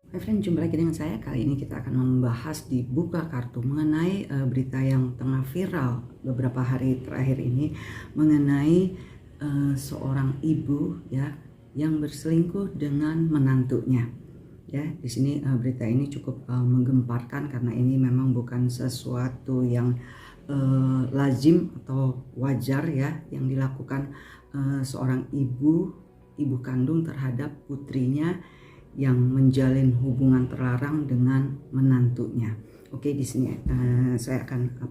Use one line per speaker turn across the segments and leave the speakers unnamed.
Hai friend, jumpa lagi dengan saya. Kali ini kita akan membahas di Buka Kartu mengenai berita yang tengah viral beberapa hari terakhir ini mengenai seorang ibu ya yang berselingkuh dengan menantunya. Ya, di sini berita ini cukup menggemparkan karena ini memang bukan sesuatu yang lazim atau wajar ya yang dilakukan seorang ibu kandung terhadap putrinya yang menjalin hubungan terlarang dengan menantunya. Oke, di sini saya akan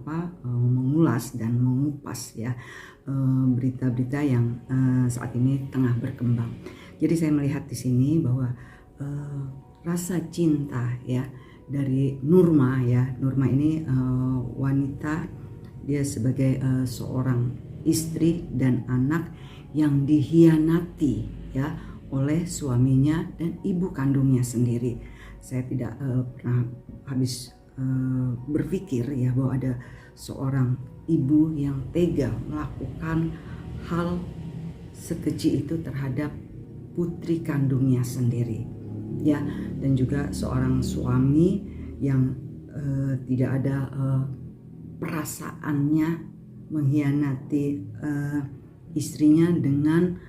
mengulas dan mengupas ya berita-berita yang saat ini tengah berkembang. Jadi saya melihat di sini bahwa rasa cinta ya dari Nurma ya. Nurma ini wanita, dia sebagai seorang istri dan anak yang dihianati ya oleh suaminya dan ibu kandungnya sendiri. Saya tidak pernah habis berpikir ya bahwa ada seorang ibu yang tega melakukan hal sekeji itu terhadap putri kandungnya sendiri ya, dan juga seorang suami yang tidak ada perasaannya mengkhianati istrinya dengan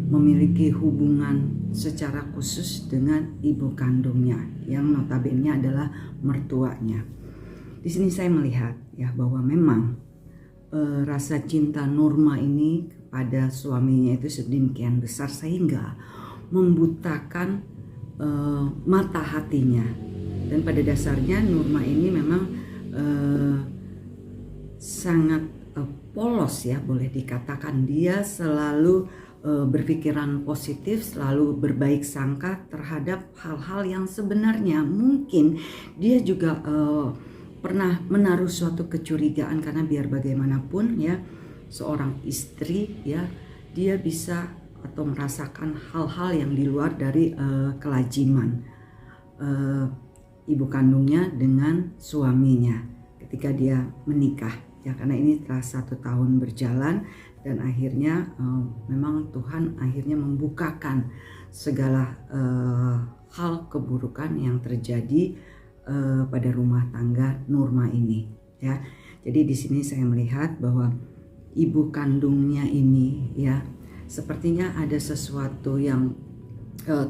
memiliki hubungan secara khusus dengan ibu kandungnya yang notabene adalah mertuanya. Di sini saya melihat ya bahwa memang rasa cinta Nurma ini kepada suaminya itu sedemikian besar sehingga membutakan mata hatinya. Dan pada dasarnya Nurma ini memang sangat polos ya, boleh dikatakan. Dia selalu berpikiran positif, selalu berbaik sangka terhadap hal-hal yang sebenarnya mungkin dia juga pernah menaruh suatu kecurigaan, karena biar bagaimanapun ya seorang istri ya dia bisa atau merasakan hal-hal yang di luar dari kelaziman ibu kandungnya dengan suaminya ketika dia menikah. Ya, karena ini telah 1 tahun berjalan dan akhirnya memang Tuhan akhirnya membukakan segala hal keburukan yang terjadi pada rumah tangga Nurma ini ya. Jadi di sini saya melihat bahwa ibu kandungnya ini ya sepertinya ada sesuatu yang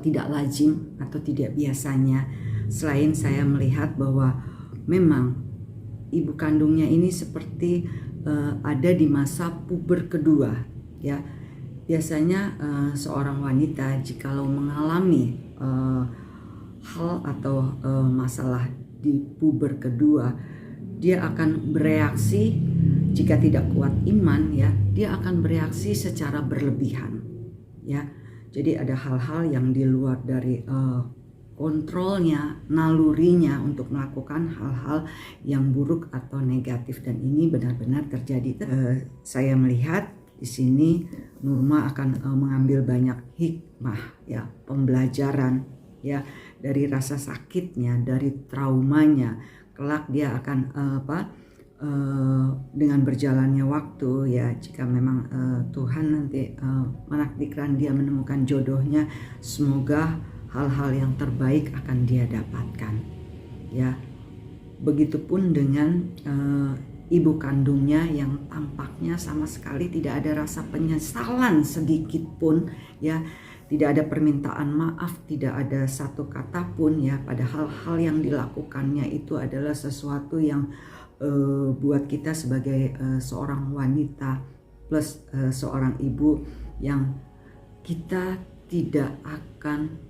tidak lazim atau tidak biasanya. Selain saya melihat bahwa memang ibu kandungnya ini seperti ada di masa puber kedua ya. Biasanya seorang wanita jikalau mengalami hal atau masalah di puber kedua, dia akan bereaksi, jika tidak kuat iman ya, dia akan bereaksi secara berlebihan ya. Jadi ada hal-hal yang di luar dari kontrolnya, nalurinya untuk melakukan hal-hal yang buruk atau negatif, dan ini benar-benar terjadi. Saya melihat di sini Nurma akan mengambil banyak hikmah ya, pembelajaran ya dari rasa sakitnya, dari traumanya. Kelak dia akan dengan berjalannya waktu ya, jika memang Tuhan nanti menakdirkan dia menemukan jodohnya, semoga hal-hal yang terbaik akan dia dapatkan ya. Begitupun dengan ibu kandungnya yang tampaknya sama sekali tidak ada rasa penyesalan sedikit pun ya, tidak ada permintaan maaf, tidak ada satu kata pun ya, padahal hal yang dilakukannya itu adalah sesuatu yang buat kita sebagai seorang wanita plus seorang ibu yang kita tidak akan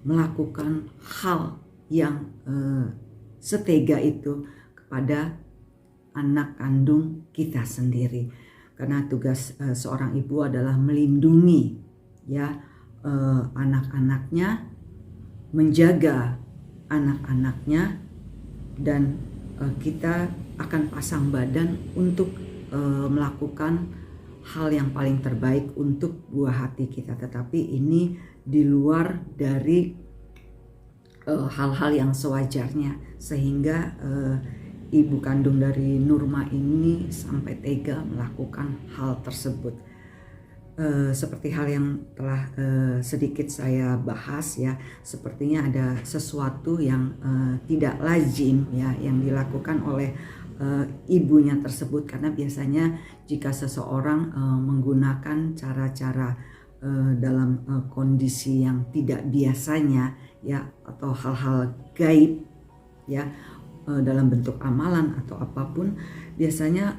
melakukan hal yang setega itu kepada anak kandung kita sendiri, karena tugas seorang ibu adalah melindungi ya anak-anaknya, menjaga anak-anaknya, dan kita akan pasang badan untuk melakukan hal yang paling terbaik untuk buah hati kita. Tetapi ini di luar dari hal-hal yang sewajarnya, sehingga ibu kandung dari Nurma ini sampai tega melakukan hal tersebut. seperti hal yang telah sedikit saya bahas ya, sepertinya ada sesuatu yang tidak lazim ya yang dilakukan oleh ibunya tersebut, karena biasanya jika seseorang menggunakan cara-cara dalam kondisi yang tidak biasanya ya, atau hal-hal gaib ya, dalam bentuk amalan atau apapun, biasanya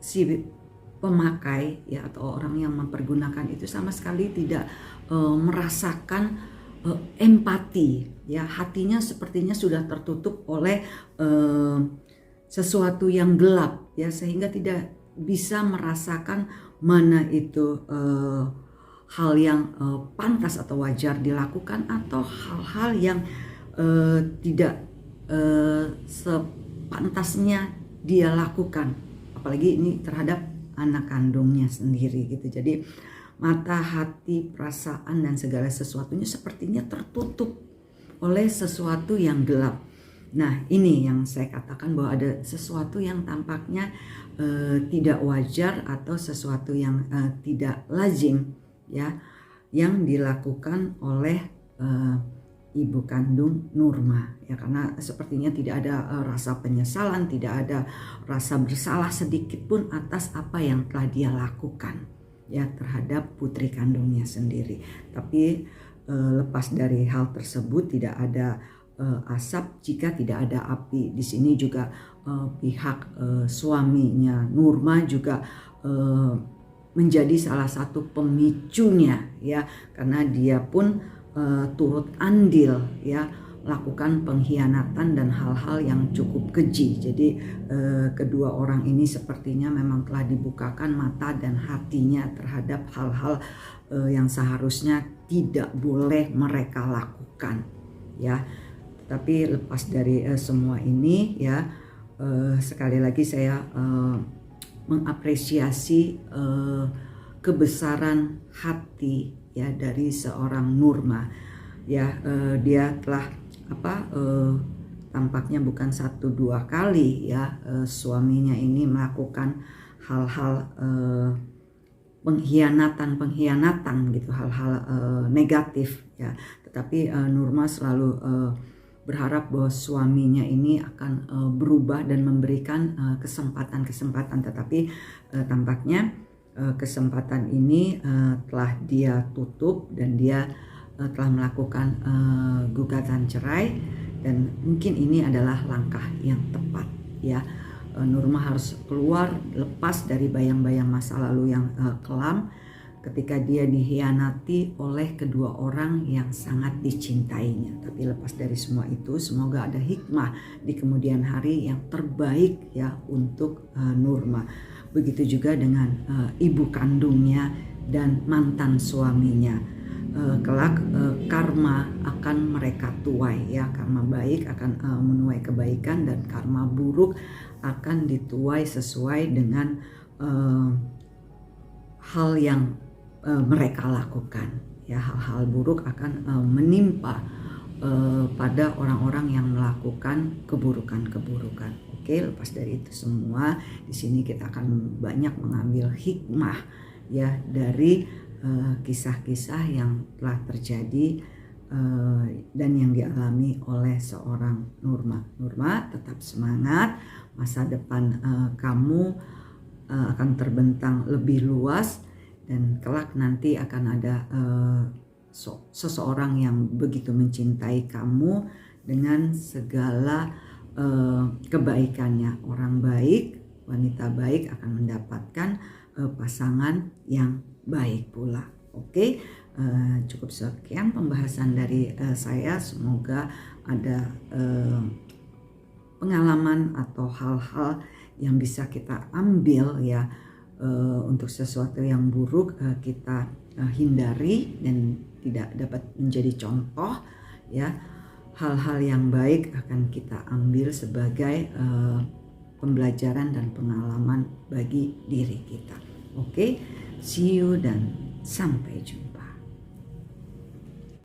si pemakai ya atau orang yang mempergunakan itu sama sekali tidak merasakan empati ya, hatinya sepertinya sudah tertutup oleh sesuatu yang gelap ya, sehingga tidak bisa merasakan mana itu hal yang pantas atau wajar dilakukan, atau hal-hal yang tidak sepantasnya dia lakukan, apalagi ini terhadap anak kandungnya sendiri gitu. Jadi mata, hati, perasaan dan segala sesuatunya sepertinya tertutup oleh sesuatu yang gelap. Nah, ini yang saya katakan bahwa ada sesuatu yang tampaknya tidak wajar atau sesuatu yang tidak lazim ya, yang dilakukan oleh ibu kandung Nurma ya, karena sepertinya tidak ada rasa penyesalan, tidak ada rasa bersalah sedikit pun atas apa yang telah dia lakukan ya terhadap putri kandungnya sendiri. Tapi lepas dari hal tersebut, tidak ada asap jika tidak ada api. Di sini juga pihak suaminya Nurma juga menjadi salah satu pemicunya ya, karena dia pun turut andil ya melakukan pengkhianatan dan hal-hal yang cukup keji. Jadi kedua orang ini sepertinya memang telah dibukakan mata dan hatinya terhadap hal-hal yang seharusnya tidak boleh mereka lakukan ya. Tapi lepas dari semua ini ya, sekali lagi saya mengapresiasi kebesaran hati ya dari seorang Nurma ya. Dia telah tampaknya bukan 1-2 kali ya suaminya ini melakukan hal-hal pengkhianatan gitu, hal-hal negatif ya. Tetapi Nurma selalu berharap bahwa suaminya ini akan berubah dan memberikan kesempatan-kesempatan, tetapi tampaknya kesempatan ini telah dia tutup dan dia telah melakukan gugatan cerai, dan mungkin ini adalah langkah yang tepat ya. Nurma harus keluar, lepas dari bayang-bayang masa lalu yang kelam ketika dia dikhianati oleh kedua orang yang sangat dicintainya. Tapi lepas dari semua itu, semoga ada hikmah di kemudian hari yang terbaik ya untuk Nurma. Begitu juga dengan ibu kandungnya dan mantan suaminya. Kelak karma akan mereka tuai ya, karma baik akan menuai kebaikan, dan karma buruk akan dituai sesuai dengan hal yang mereka lakukan ya. Hal-hal buruk akan menimpa pada orang-orang yang melakukan keburukan-keburukan. Oke, lepas dari itu semua, di sini kita akan banyak mengambil hikmah ya dari kisah-kisah yang telah terjadi dan yang dialami oleh seorang Nurma. Nurma, tetap semangat, masa depan kamu akan terbentang lebih luas, dan kelak nanti akan ada seseorang yang begitu mencintai kamu dengan segala kebaikannya. Orang baik, wanita baik akan mendapatkan pasangan yang baik pula. Oke, cukup sekian pembahasan dari saya. Semoga ada pengalaman atau hal-hal yang bisa kita ambil ya, untuk sesuatu yang buruk kita hindari dan tidak dapat menjadi contoh ya. Hal-hal yang baik akan kita ambil sebagai pembelajaran dan pengalaman bagi diri kita. Oke, see you dan sampai jumpa.